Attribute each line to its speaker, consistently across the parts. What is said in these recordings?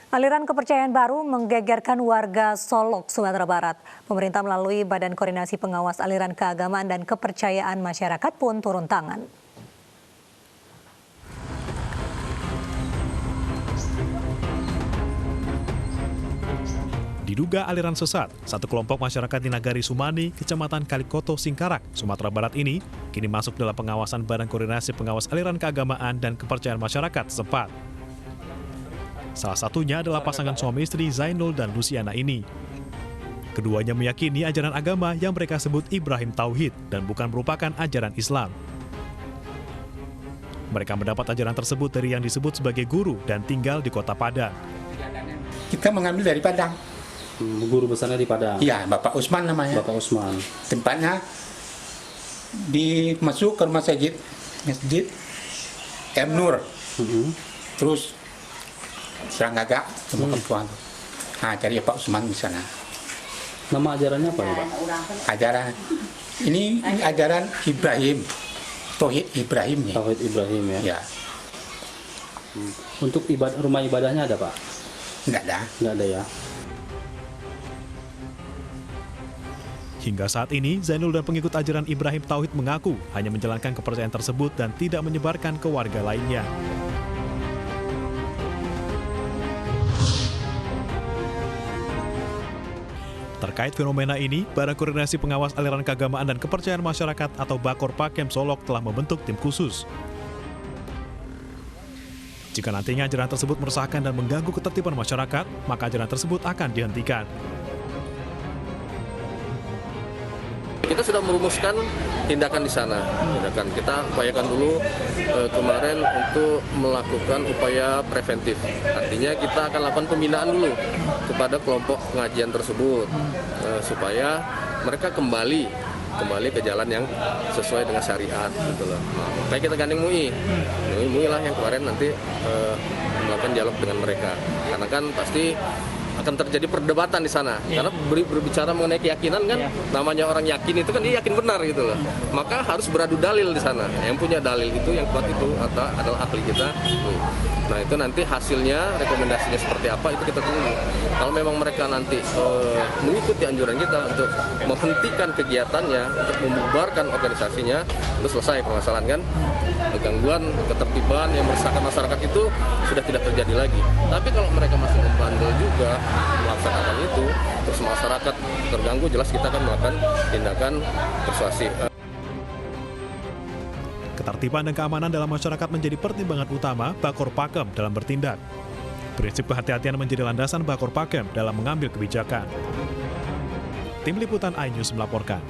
Speaker 1: Aliran kepercayaan baru menggegerkan warga Solok, Sumatera Barat. Pemerintah melalui Badan Koordinasi Pengawas Aliran Keagamaan dan Kepercayaan Masyarakat pun turun tangan.
Speaker 2: Diduga aliran sesat, satu kelompok masyarakat di Nagari Sumani, Kecamatan Kalikoto, Singkarak, Sumatera Barat ini kini masuk dalam pengawasan Badan Koordinasi Pengawas Aliran Keagamaan dan Kepercayaan Masyarakat setempat. Salah satunya adalah pasangan suami istri Zainul dan Luciana ini. Keduanya meyakini ajaran agama yang mereka sebut Ibrahim Tauhid dan bukan merupakan ajaran Islam. Mereka mendapat ajaran tersebut dari yang disebut sebagai guru dan tinggal di Kota Padang.
Speaker 3: Kita mengambil dari Padang.
Speaker 4: Guru besarnya di Padang?
Speaker 3: Iya, Bapak Usman namanya.
Speaker 4: Bapak Usman.
Speaker 3: Tempatnya masuk ke rumah Masjid M. Nur. Terus serang gagak sama perempuan. Nah, cari Pak Usman di sana.
Speaker 4: Nama ajarannya apa ya, Pak?
Speaker 3: Ajaran ini ajaran Ibrahim. Tauhid Ibrahim ya.
Speaker 4: Tauhid Ibrahim ya.
Speaker 3: Ya.
Speaker 4: Untuk rumah ibadahnya ada, Pak?
Speaker 3: Enggak ada.
Speaker 4: Enggak ada ya.
Speaker 2: Hingga saat ini, Zainul dan pengikut ajaran Ibrahim Tauhid mengaku hanya menjalankan kepercayaan tersebut dan tidak menyebarkan ke warga lainnya. Terkait fenomena ini, Badan Koordinasi Pengawas Aliran Keagamaan dan Kepercayaan Masyarakat atau Bakor Pakem Solok telah membentuk tim khusus. Jika nantinya ajaran tersebut meresahkan dan mengganggu ketertiban masyarakat, maka ajaran tersebut akan dihentikan.
Speaker 5: Kita sudah merumuskan tindakan di sana. Kita upayakan dulu kemarin untuk melakukan upaya preventif. Artinya kita akan lakukan pembinaan dulu kepada kelompok pengajian tersebut supaya mereka kembali ke jalan yang sesuai dengan syariat gitu loh. Nah, makanya kita gandeng MUI lah yang kemarin nanti melakukan dialog dengan mereka. Karena kan pasti akan terjadi perdebatan di sana. Karena berbicara mengenai keyakinan kan, namanya orang yakin itu kan dia yakin benar gitu loh. Maka harus beradu dalil di sana. Yang punya dalil itu, yang kuat itu adalah ahli kita. Nah itu nanti hasilnya, rekomendasinya seperti apa itu kita tunggu. Kalau memang mereka nanti mengikuti anjuran kita untuk menghentikan kegiatannya, untuk membubarkan organisasinya, itu selesai permasalahan kan. Gangguan ketertiban yang meresahkan masyarakat itu sudah tidak terjadi lagi. Tapi kalau mereka masih membandel juga melaksanakan itu, terus masyarakat terganggu, jelas kita akan melakukan tindakan persuasi.
Speaker 2: Ketertiban dan keamanan dalam masyarakat menjadi pertimbangan utama Bakor Pakem dalam bertindak. Prinsip kehati-hatian menjadi landasan Bakor Pakem dalam mengambil kebijakan. Tim Liputan iNews melaporkan.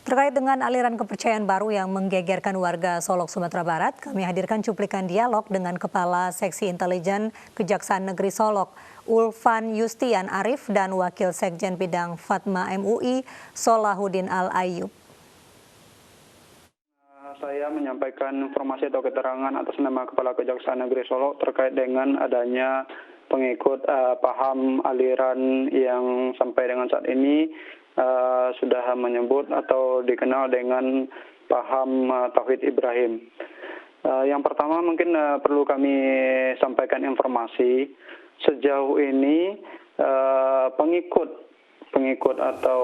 Speaker 1: Terkait dengan aliran kepercayaan baru yang menggegerkan warga Solok, Sumatera Barat, kami hadirkan cuplikan dialog dengan Kepala Seksi Intelijen Kejaksaan Negeri Solok, Ulfan Yustian Arif, dan Wakil Sekjen Bidang Fatma MUI, Solahuddin Al-Ayyub.
Speaker 6: Saya menyampaikan informasi atau keterangan atas nama Kepala Kejaksaan Negeri Solok terkait dengan adanya pengikut paham aliran yang sampai dengan saat ini sudah menyebut atau dikenal dengan paham Tauhid Ibrahim. Yang pertama mungkin perlu kami sampaikan informasi sejauh ini pengikut atau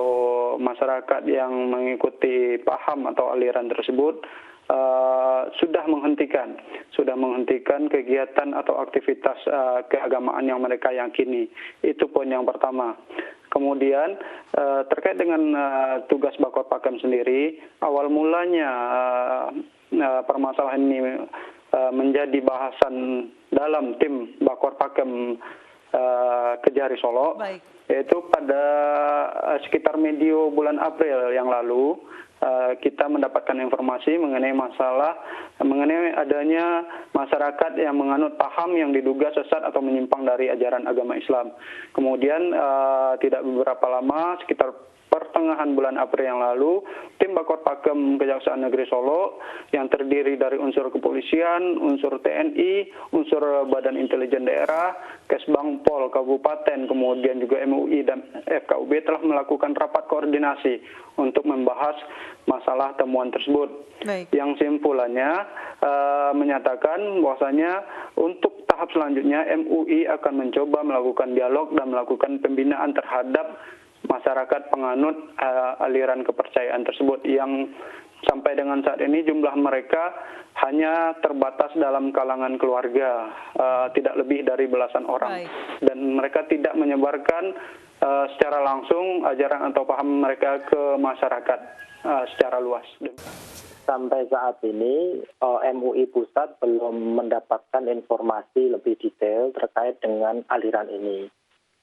Speaker 6: masyarakat yang mengikuti paham atau aliran tersebut sudah menghentikan kegiatan atau aktivitas keagamaan yang mereka yakini. Itu poin yang pertama. Kemudian terkait dengan tugas Bakor Pakem sendiri, awal mulanya permasalahan ini menjadi bahasan dalam tim Bakor Pakem Kejari Solok, yaitu pada sekitar medio bulan April yang lalu. Kita mendapatkan informasi mengenai adanya masyarakat yang menganut paham yang diduga sesat atau menyimpang dari ajaran agama Islam. Kemudian tidak beberapa lama, sekitar pertengahan bulan April yang lalu, tim Bakor Pakem Kejaksaan Negeri Solok yang terdiri dari unsur kepolisian, unsur TNI, unsur Badan Intelijen Daerah, Kesbang Pol Kabupaten, kemudian juga MUI dan FKUB telah melakukan rapat koordinasi untuk membahas masalah temuan tersebut. Yang simpulannya menyatakan bahwasanya untuk tahap selanjutnya MUI akan mencoba melakukan dialog dan melakukan pembinaan terhadap masyarakat penganut aliran kepercayaan tersebut yang sampai dengan saat ini jumlah mereka hanya terbatas dalam kalangan keluarga, tidak lebih dari belasan orang. Dan mereka tidak menyebarkan secara langsung ajaran atau paham mereka ke masyarakat secara luas.
Speaker 7: Sampai saat ini MUI Pusat belum mendapatkan informasi lebih detail terkait dengan aliran ini.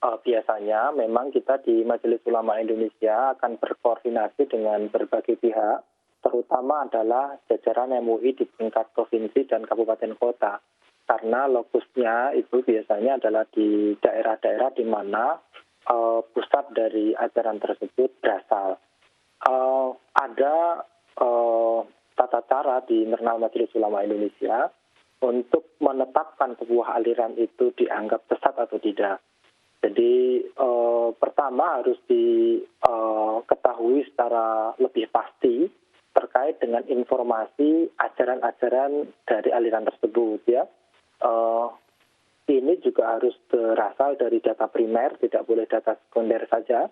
Speaker 7: Biasanya memang kita di Majelis Ulama Indonesia akan berkoordinasi dengan berbagai pihak, terutama adalah jajaran MUI di tingkat provinsi dan kabupaten kota. Karena lokusnya itu biasanya adalah di daerah-daerah di mana pusat dari ajaran tersebut berasal. Ada tata cara di internal Majelis Ulama Indonesia untuk menetapkan sebuah aliran itu dianggap sesat atau tidak. Jadi pertama harus diketahui secara lebih pasti terkait dengan informasi ajaran-ajaran dari aliran tersebut, ya. Ini juga harus berasal dari data primer, tidak boleh data sekunder saja.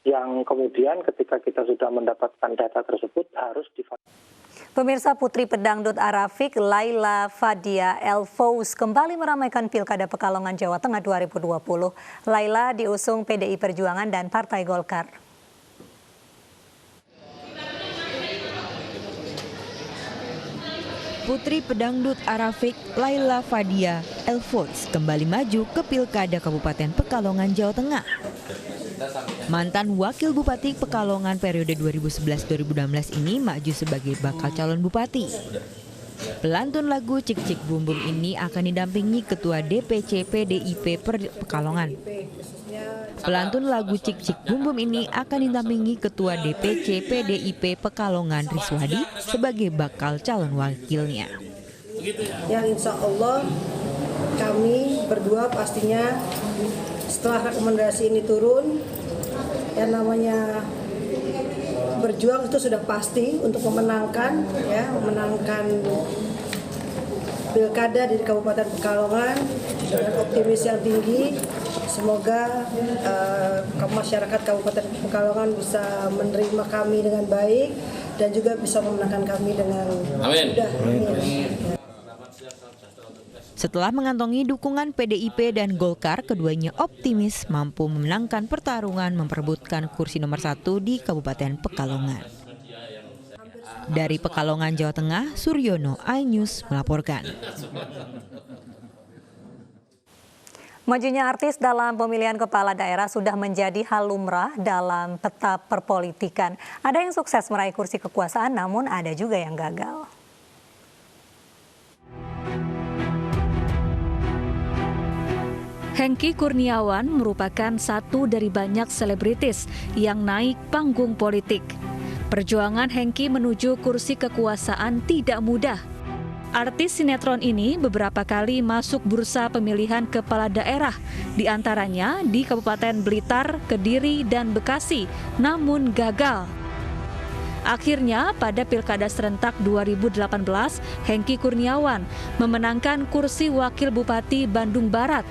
Speaker 7: Yang kemudian ketika kita sudah mendapatkan data tersebut harus
Speaker 1: Pemirsa, Putri Pedangdut Arafik Laila Fadia Elfous kembali meramaikan Pilkada Pekalongan Jawa Tengah 2020. Laila diusung PDI Perjuangan dan Partai Golkar.
Speaker 8: Putri Pedangdut Arafik Laila Fadia Elfous kembali maju ke Pilkada Kabupaten Pekalongan Jawa Tengah. Mantan Wakil Bupati Pekalongan periode 2011-2016 ini maju sebagai bakal calon bupati. Pelantun lagu Cik Cik Bum Bum ini akan didampingi Ketua DPC PDIP Pekalongan. Pelantun lagu Cik Cik Bum Bum ini akan didampingi Ketua DPC PDIP Pekalongan Riswadi sebagai bakal calon wakilnya.
Speaker 9: Yang insya Allah kami berdua pastinya setelah rekomendasi ini turun, yang namanya berjuang itu sudah pasti untuk memenangkan pilkada di Kabupaten Pekalongan dengan optimis yang tinggi. Semoga masyarakat Kabupaten Pekalongan bisa menerima kami dengan baik dan juga bisa memenangkan kami dengan mudah. Amin.
Speaker 8: Setelah mengantongi dukungan PDIP dan Golkar, keduanya optimis mampu memenangkan pertarungan memperebutkan kursi nomor 1 di Kabupaten Pekalongan. Dari Pekalongan, Jawa Tengah, Suryono, iNews melaporkan.
Speaker 1: Majunya artis dalam pemilihan kepala daerah sudah menjadi hal lumrah dalam peta perpolitikan. Ada yang sukses meraih kursi kekuasaan, namun ada juga yang gagal.
Speaker 10: Hengky Kurniawan merupakan satu dari banyak selebritis yang naik panggung politik. Perjuangan Hengky menuju kursi kekuasaan tidak mudah. Artis sinetron ini beberapa kali masuk bursa pemilihan kepala daerah, diantaranya di Kabupaten Blitar, Kediri, dan Bekasi, namun gagal. Akhirnya pada Pilkada Serentak 2018, Hengky Kurniawan memenangkan kursi Wakil Bupati Bandung Barat.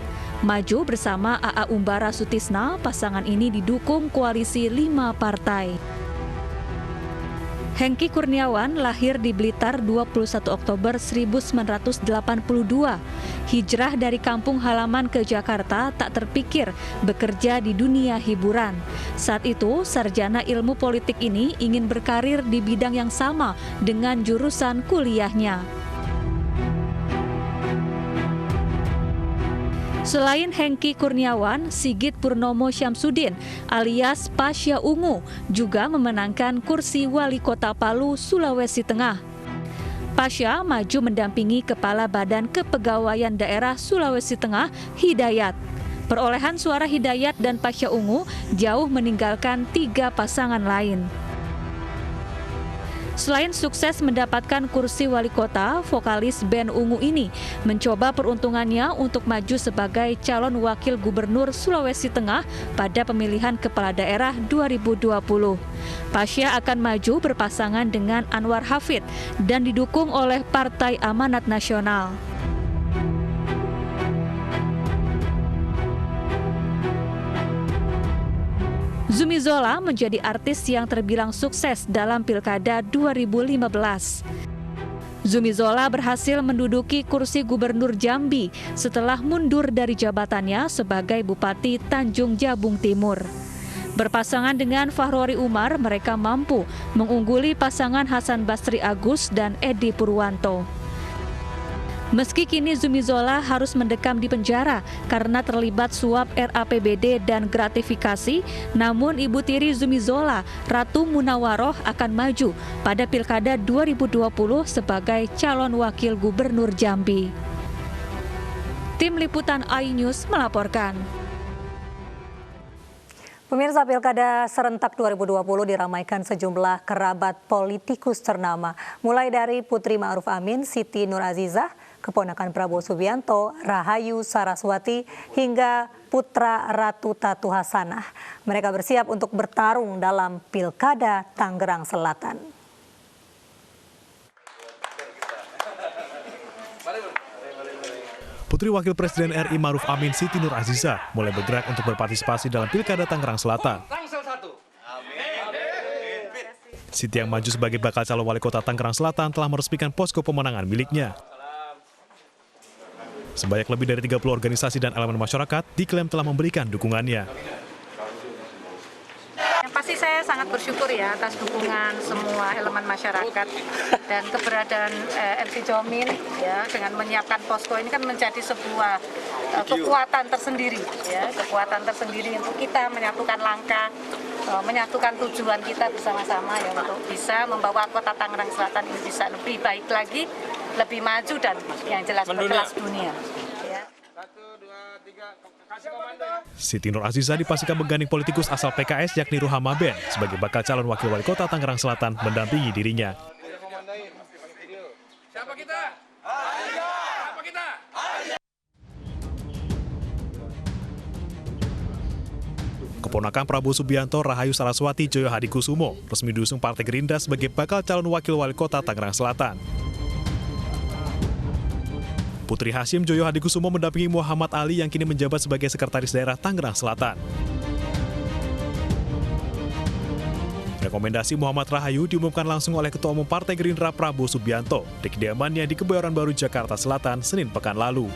Speaker 10: Maju bersama AA Umbara Sutisna, pasangan ini didukung koalisi 5 partai. Hengky Kurniawan lahir di Blitar 21 Oktober 1982. Hijrah dari kampung halaman ke Jakarta tak terpikir bekerja di dunia hiburan. Saat itu, sarjana ilmu politik ini ingin berkarir di bidang yang sama dengan jurusan kuliahnya. Selain Hengky Kurniawan, Sigit Purnomo Syamsuddin alias Pasha Ungu juga memenangkan kursi Wali Kota Palu, Sulawesi Tengah. Pasha maju mendampingi Kepala Badan Kepegawaian Daerah Sulawesi Tengah, Hidayat. Perolehan suara Hidayat dan Pasha Ungu jauh meninggalkan 3 pasangan lain. Selain sukses mendapatkan kursi wali kota, vokalis band Ungu ini mencoba peruntungannya untuk maju sebagai calon wakil gubernur Sulawesi Tengah pada pemilihan kepala daerah 2020. Pasha akan maju berpasangan dengan Anwar Hafid dan didukung oleh Partai Amanat Nasional. Zumi Zola menjadi artis yang terbilang sukses dalam Pilkada 2015. Zumi Zola berhasil menduduki kursi Gubernur Jambi setelah mundur dari jabatannya sebagai Bupati Tanjung Jabung Timur. Berpasangan dengan Fahrori Umar, mereka mampu mengungguli pasangan Hasan Basri Agus dan Edi Purwanto. Meski kini Zumi Zola harus mendekam di penjara karena terlibat suap RAPBD dan gratifikasi, namun ibu tiri Zumi Zola, Ratu Munawaroh, akan maju pada Pilkada 2020 sebagai calon wakil gubernur Jambi. Tim Liputan iNews melaporkan.
Speaker 1: Pemirsa, Pilkada serentak 2020 diramaikan sejumlah kerabat politikus ternama, mulai dari Putri Ma'ruf Amin, Siti Nur Azizah, keponakan Prabowo Subianto, Rahayu Saraswati, hingga putra Ratu Tatu Hasanah. Mereka bersiap untuk bertarung dalam Pilkada Tangerang Selatan.
Speaker 2: Putri Wakil Presiden RI Ma'ruf Amin Siti Nur Azizah mulai bergerak untuk berpartisipasi dalam Pilkada Tangerang Selatan. Siti yang maju sebagai bakal calon wali kota Tangerang Selatan telah meresmikan posko pemenangan miliknya. Sebanyak lebih dari 30 organisasi dan elemen masyarakat diklaim telah memberikan dukungannya.
Speaker 11: Pasti saya sangat bersyukur ya atas dukungan semua elemen masyarakat dan keberadaan MC Jomin ya dengan menyiapkan posko ini kan menjadi sebuah kekuatan tersendiri ya, kekuatan tersendiri untuk kita menyatukan langkah, menyatukan tujuan kita bersama-sama ya untuk bisa membawa kota Tangerang Selatan ini bisa lebih baik lagi, lebih maju dan yang jelas berkelas dunia.
Speaker 2: Siti Nur Azizah dipastikan menggandeng politikus asal PKS yakni Ruhama Ben sebagai bakal calon wakil wali kota Tangerang Selatan mendampingi dirinya. Keponakan Prabowo Subianto, Rahayu Saraswati Joyo Hadikusumo resmi diusung Partai Gerindra sebagai bakal calon wakil wali kota Tangerang Selatan. Putri Hashim Joyo Hadikusumo mendampingi Muhammad Ali yang kini menjabat sebagai Sekretaris Daerah Tangerang Selatan. Rekomendasi Muhammad Rahayu diumumkan langsung oleh Ketua Umum Partai Gerindra Prabowo Subianto di kediamannya di Kebayoran Baru, Jakarta Selatan, Senin pekan lalu.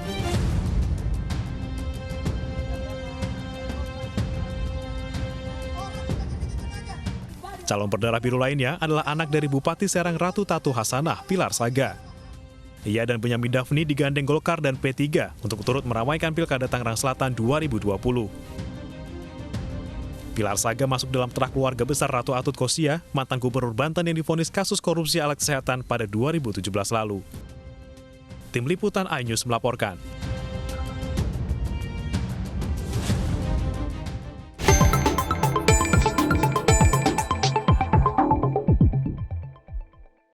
Speaker 2: Calon berdarah biru lainnya adalah anak dari Bupati Serang Ratu Tatu Hasanah, Pilar Saga. Ia dan Benyamin Daphni digandeng Golkar dan P3 untuk turut meramaikan Pilkada Tangerang Selatan 2020. Pilar Saga masuk dalam terah keluarga besar Ratu Atut Kosia, mantan Gubernur Banten yang divonis kasus korupsi alat kesehatan pada 2017 lalu. Tim Liputan iNews melaporkan.